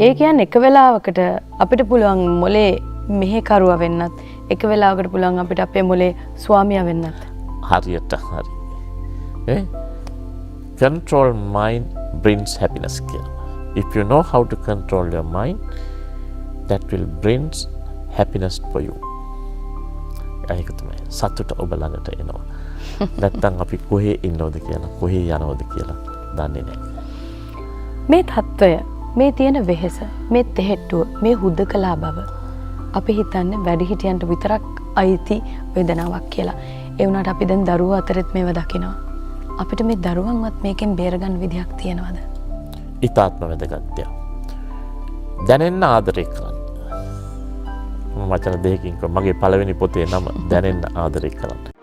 ඒ කියන්නේ එක වෙලාවකට අපිට පුළුවන් මොලේ මෙහෙකරුවා වෙන්නත් එක වෙලාවකට පුළුවන් අපිට අපේ මොලේ ස්වාමියා වෙන්නත්. හරියට හරි. Control mind brings happiness කියලා. If you know how to control your mind, that will brings happiness for you. ඒක තමයි සතුට ඔබ ළඟට එනවා. නැත්තම් අපි කොහේ ඉන්නවද කියලා කොහේ යනවද කියලා දන්නේ නැහැ. මේ తত্ত্বය, මේ තියෙන වෙහෙස, මේ තෙහෙට්ටුව, මේ හුදකලා බව අපි හිතන්නේ වැඩිහිටියන්ට විතරක් අයිති වේදනාවක් කියලා. ඒ වුණාට අපි දැන් දරුවෝ අතරෙත් මේව දකිනවා. අපිට මේ දරුවන්වත් මේකෙන් බේරගන්න විදියක් තියෙනවද? ඉතාත්ම වැදගත් දෙයක්. දැනෙන්න ආදරය කරන්න. මම වචන දෙකකින් මගේ පළවෙනි පොතේ නම දැනෙන්න ආදරය කරන්න.